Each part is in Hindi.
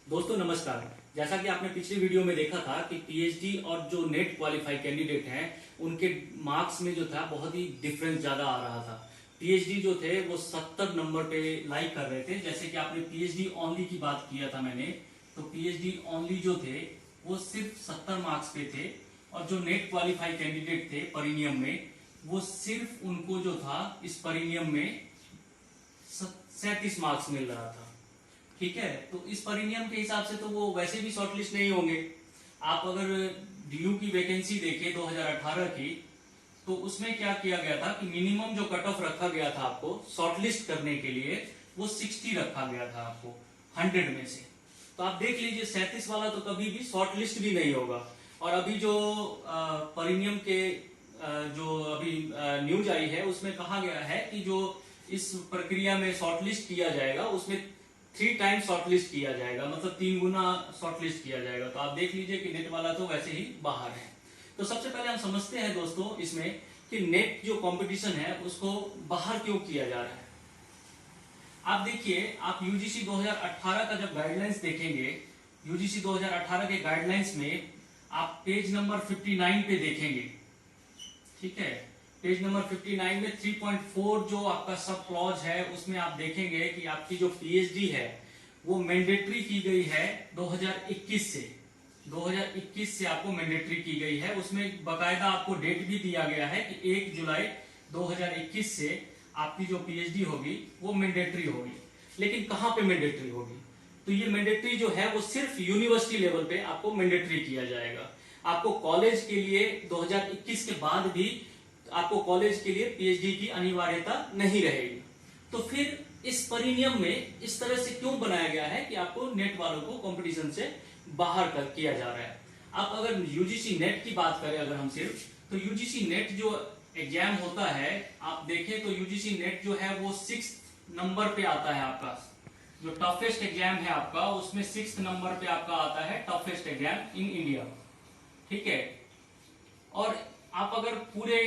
दोस्तों नमस्कार। जैसा कि आपने पिछली वीडियो में देखा था कि पीएचडी और जो नेट क्वालिफाई कैंडिडेट हैं उनके मार्क्स में जो था बहुत ही डिफरेंस ज्यादा आ रहा था। पीएचडी जो थे वो 70 नंबर पे लाइक कर रहे थे। जैसे कि आपने पीएचडी ओनली की बात किया था मैंने, तो पीएचडी ओनली जो थे वो सिर्फ 70 मार्क्स पे थे और जो नेट क्वालिफाई कैंडिडेट थे परिनियम में वो सिर्फ उनको जो था इस परिनियम में 37 मार्क्स मिल रहा था। ठीक है, तो इस परिनियम के हिसाब से तो वो वैसे भी शॉर्टलिस्ट नहीं होंगे। आप अगर डीयू की वैकेंसी देखें 2018 की, तो उसमें क्या किया गया था कि मिनिमम जो कट ऑफ रखा गया था आपको शॉर्टलिस्ट करने के लिए वो 60 रखा गया था आपको 100 में से। तो आप देख लीजिए 37 वाला तो कभी भी शॉर्टलिस्ट भी नहीं होगा। और अभी जो परिनियम के जो अभी न्यूज आई है उसमें कहा गया है कि जो इस प्रक्रिया में शॉर्टलिस्ट किया जाएगा उसमें 3 टाइम शॉर्टलिस्ट किया जाएगा, मतलब 3 गुना शॉर्टलिस्ट किया जाएगा। तो आप देख लीजिए कि नेट वाला तो वैसे ही बाहर है। तो सबसे पहले हम समझते हैं दोस्तों इसमें कि नेट जो कंपटीशन है उसको बाहर क्यों किया जा रहा है। आप देखिए, आप यूजीसी 2018 का जब गाइडलाइंस देखेंगे, यूजीसी 2018 के गाइडलाइंस में आप पेज नंबर 59 पे देखेंगे। ठीक है, पेज नंबर 59 में 3.4 जो आपका सब क्लॉज है उसमें आप देखेंगे कि आपकी जो पीएचडी है वो मैंडेटरी की गई है 2021 से। 2021 से आपको मैंडेटरी की गई है। उसमें बकायदा आपको डेट भी दिया गया है कि 1 जुलाई 2021 से आपकी जो पीएचडी होगी वो मैंडेटरी होगी। लेकिन कहां पे मैंडेटरी होगी? तो ये मैंडेटरी जो है वो सिर्फ यूनिवर्सिटी लेवल पे आपको मैंडेटरी किया जाएगा। आपको कॉलेज के लिए 2021 के बाद भी आपको कॉलेज के लिए पीएचडी की अनिवार्यता नहीं रहेगी। तो फिर इस परिनियम में इस तरह से क्यों बनाया गया है कि आपको नेट वालों को कंपटीशन से बाहर कर किया जा रहा है। आप अगर यूजीसी नेट की बात करें अगर हम सिर्फ, तो यूजीसी नेट जो एग्जाम होता है आप देखें तो यूजीसी नेट जो है वो 6 नंबर पे आता है। आपका जो टफेस्ट एग्जाम है आपका उसमें 6 नंबर पे आपका आता है टफेस्ट एग्जाम इन इंडिया। ठीक है, और आप अगर पूरे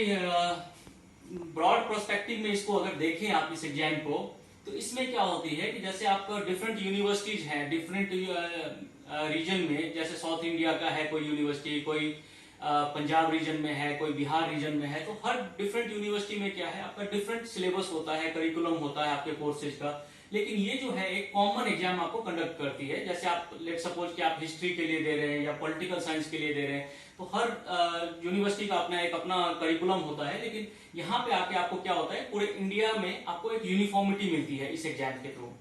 ब्रॉड पर्सपेक्टिव में इसको अगर देखें आप इस एग्जाम को, तो इसमें क्या होती है कि जैसे आपका डिफरेंट यूनिवर्सिटीज हैं डिफरेंट रीजन में, जैसे साउथ इंडिया का है कोई यूनिवर्सिटी, कोई पंजाब रीजन में है, कोई बिहार रीजन में है, तो हर डिफरेंट यूनिवर्सिटी में क्या है आपका डिफरेंट सिलेबस होता है, करिकुलम होता है आपके कोर्सेज का। लेकिन ये जो है एक कॉमन एग्जाम आपको कंडक्ट करती है। जैसे आप लेट सपोज कि आप हिस्ट्री के लिए दे रहे हैं या पॉलिटिकल साइंस के लिए दे रहे हैं, तो हर यूनिवर्सिटी का अपना करिकुलम होता है। लेकिन यहाँ पे आके आपको क्या होता है, पूरे इंडिया में आपको एक यूनिफॉर्मिटी मिलती है इस एग्जाम के थ्रू।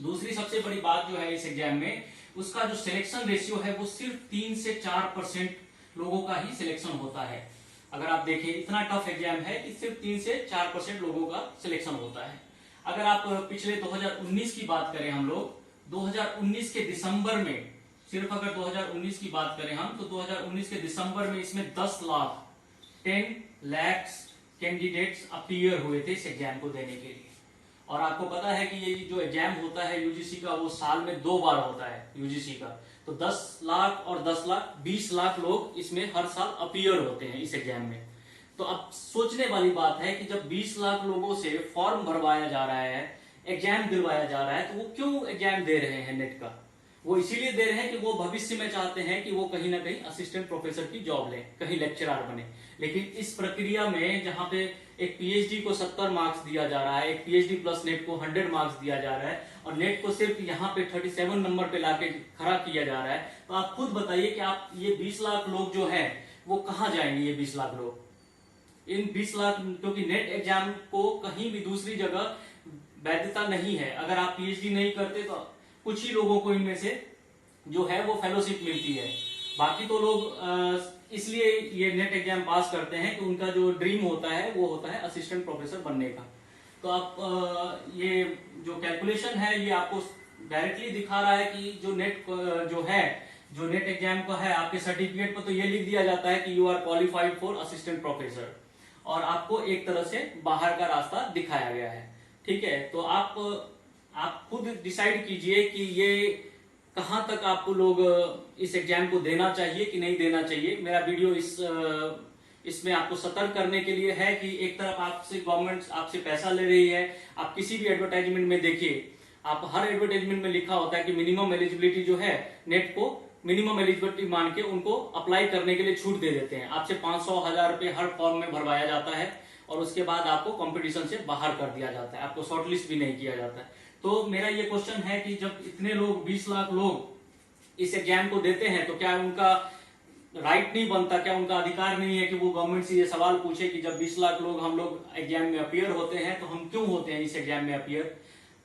दूसरी सबसे बड़ी बात जो है इस एग्जाम में, उसका जो सिलेक्शन रेशियो है वो सिर्फ 3 से 4% लोगों का ही सिलेक्शन होता है। अगर आप देखें इतना टफ एग्जाम है कि सिर्फ 3 से 4% लोगों का सिलेक्शन होता है। अगर आप पिछले 2019 की बात करें हम लोग, 2019 के दिसंबर में, सिर्फ अगर 2019 की बात करें हम, तो 2019 के दिसंबर में इसमें 10 लाख कैंडिडेट्स अपीयर हुए थे इस एग्जाम को देने के लिए। और आपको पता है कि ये जो एग्जाम होता है यूजीसी का वो साल में 2 बार होता है यूजीसी का। तो 10 लाख और 10 लाख 20 लाख लोग इसमें हर साल अपीयर होते हैं इस एग्जाम में। तो अब सोचने वाली बात है कि जब 20 लाख लोगों से फॉर्म भरवाया जा रहा है, एग्जाम दिलवाया जा रहा है, तो वो क्यों एग्जाम दे रहे हैं नेट का? वो इसीलिए दे रहे हैं कि वो भविष्य में चाहते हैं कि वो कहीं ना कहीं असिस्टेंट प्रोफेसर की जॉब लें, कहीं लेक्चरर बने। लेकिन इस प्रक्रिया में जहां पे एक पीएचडी को 70 मार्क्स दिया जा रहा है, एक पीएचडी प्लस नेट को 100 मार्क्स दिया जा रहा है, और नेट को सिर्फ यहाँ पे 37 नंबर पे लाके खड़ा किया जा रहा है, तो आप खुद बताइए कि आप ये 20 लाख लोग जो है वो कहाँ जाएंगे? ये 20 लाख लोग, इन 20 लाख, क्योंकि नेट एग्जाम को कहीं भी दूसरी जगह वैधता नहीं है। अगर आप पीएचडी नहीं करते तो कुछ ही लोगों को इनमें से जो है वो फेलोशिप मिलती है। बाकी तो लोग इसलिए ये नेट एग्जाम पास करते हैं कि उनका जो ड्रीम होता है वो होता है असिस्टेंट प्रोफेसर बनने का। तो आप ये जो कैलकुलेशन है ये आपको डायरेक्टली दिखा रहा है कि जो नेट एग्जाम का है, आपके सर्टिफिकेट पर तो ये लिख दिया जाता है कि you are qualified for assistant professor, और आपको एक तरह से बाहर का रास्ता दिखाया गया है। ठीक है, तो आप खुद डिसाइड कीजिए कि ये कहां तक आपको लोग इस एग्जाम को देना चाहिए कि नहीं देना चाहिए। मेरा वीडियो इसमें आपको सतर्क करने के लिए है कि एक तरफ आपसे गवर्नमेंट आपसे पैसा ले रही है। आप किसी भी एडवर्टाइजमेंट में देखिए, आप हर एडवर्टाइजमेंट में लिखा होता है कि मिनिमम एलिजिबिलिटी जो है नेट को मिनिमम एलिजिबिलिटी मान के उनको अप्लाई करने के लिए छूट दे देते हैं। आपसे 500-1000 रुपए हर फॉर्म में भरवाया जाता है और उसके बाद आपको कंपटीशन से बाहर कर दिया जाता है, आपको शॉर्टलिस्ट भी नहीं किया जाता है। तो मेरा ये क्वेश्चन है कि जब इतने लोग 20 लाख लोग इस एग्जाम को देते हैं तो क्या उनका राइट नहीं बनता, क्या उनका अधिकार नहीं है कि वो गवर्नमेंट से ये सवाल पूछे कि जब 20 लाख लोग हम लोग एग्जाम में अपीयर होते हैं तो हम क्यों होते हैं इस एग्जाम में अपीयर?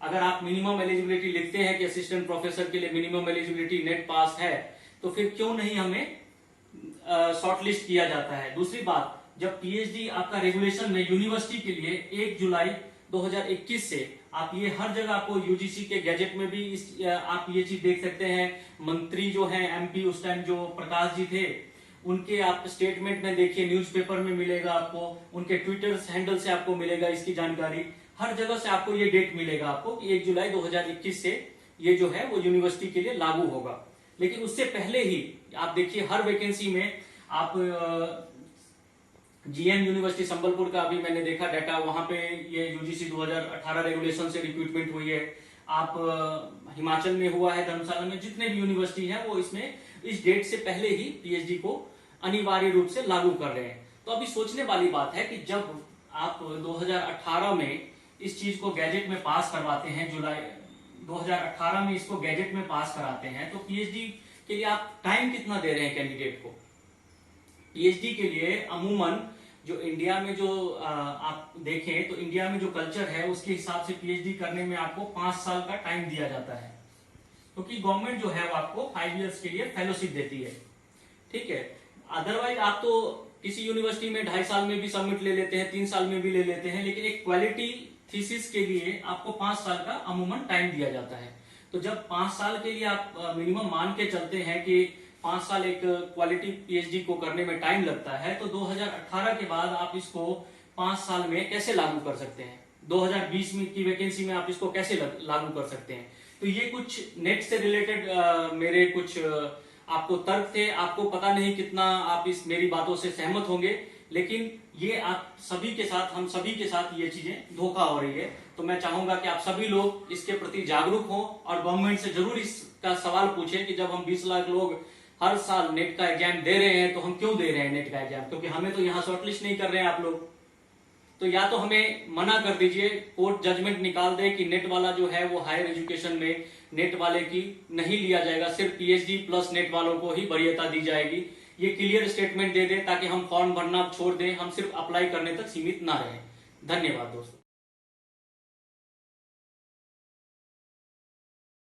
अगर आप मिनिमम एलिजिबिलिटी लिखते हैं कि असिस्टेंट प्रोफेसर के लिए मिनिमम एलिजिबिलिटी नेट पास है तो फिर क्यों नहीं हमें शॉर्टलिस्ट किया जाता है? दूसरी बात, जब पीएचडी आपका रेगुलेशन में यूनिवर्सिटी के लिए 1 जुलाई 2021 से आप ये हर जगह आपको यूजीसी के गैजेट में भी आप ये चीज देख सकते हैं। मंत्री जो हैं एमपी उस टाइम जो प्रकाश जी थे उनके आप स्टेटमेंट में देखिए, न्यूज़पेपर में मिलेगा आपको, उनके ट्विटर हैंडल से आपको मिलेगा इसकी जानकारी, हर जगह से आपको ये डेट मिलेगा आपको कि 1 जुलाई 2021 से ये जो है वो यूनिवर्सिटी के लिए लागू होगा। लेकिन उससे पहले ही आप देखिए हर वैकेंसी में आप जीएम यूनिवर्सिटी संबलपुर का अभी मैंने देखा डाटा, वहां पे ये यूजीसी 2018 रेगुलेशन से रिक्रूटमेंट हुई है। आप हिमाचल में हुआ है, धर्मशाला में, जितने भी यूनिवर्सिटी हैं वो इसमें इस डेट से पहले ही पीएचडी को अनिवार्य रूप से लागू कर रहे हैं। तो अभी सोचने वाली बात है कि जब आप 2018 में इस चीज को गैजेट में पास करवाते हैं, जुलाई 2018 में इसको गैजेट में पास कराते हैं, तो पीएचडी के लिए आप टाइम कितना दे रहे हैं कैंडिडेट को? पीएचडी के लिए अमूमन जो इंडिया में जो आप देखें तो इंडिया में जो कल्चर है उसके हिसाब से पीएचडी करने में आपको 5 साल का टाइम दिया जाता है, क्योंकि गवर्नमेंट जो है वो आपको 5 इयर्स के लिए फेलोशिप देती है। ठीक है, अदरवाइज आप तो किसी यूनिवर्सिटी में 2.5 साल में भी सबमिट ले लेते हैं, 3 साल में भी ले लेते हैं, लेकिन एक क्वालिटी थीसिस के लिए आपको 5 साल का अमूमन टाइम दिया जाता है। तो जब 5 साल के लिए आप मिनिमम मान के चलते हैं कि 5 साल एक क्वालिटी पीएचडी को करने में टाइम लगता है, तो 2018 के बाद आप इसको 5 साल में कैसे लागू कर सकते हैं? 2020 में की वैकेंसी में आप इसको कैसे लागू कर सकते हैं? तो ये कुछ नेट से रिलेटेड मेरे कुछ आपको तर्क थे। आपको पता नहीं कितना आप इस मेरी बातों से सहमत होंगे, लेकिन ये आप सभी के साथ, हम सभी के साथ ये चीजें धोखा हो रही है। तो मैं चाहूंगा कि आप सभी लोग इसके प्रति जागरूक हो और गवर्नमेंट से जरूर इसका सवाल पूछें कि जब हम 20 लाख लोग हर साल नेट का एग्जाम दे रहे हैं तो हम क्यों दे रहे हैं नेट का एग्जाम? क्योंकि हमें तो यहाँ शॉर्टलिस्ट नहीं कर रहे हैं आप लोग। तो या तो हमें मना कर दीजिए, कोर्ट जजमेंट निकाल दे कि नेट वाला जो है वो हायर एजुकेशन में नेट वाले की नहीं लिया जाएगा, सिर्फ पीएचडी प्लस नेट वालों को ही वरीयता दी जाएगी। ये क्लियर स्टेटमेंट दे दे ताकि हम फॉर्म भरना छोड़ दें, हम सिर्फ अप्लाई करने तक सीमित ना रहें। धन्यवाद दोस्तों।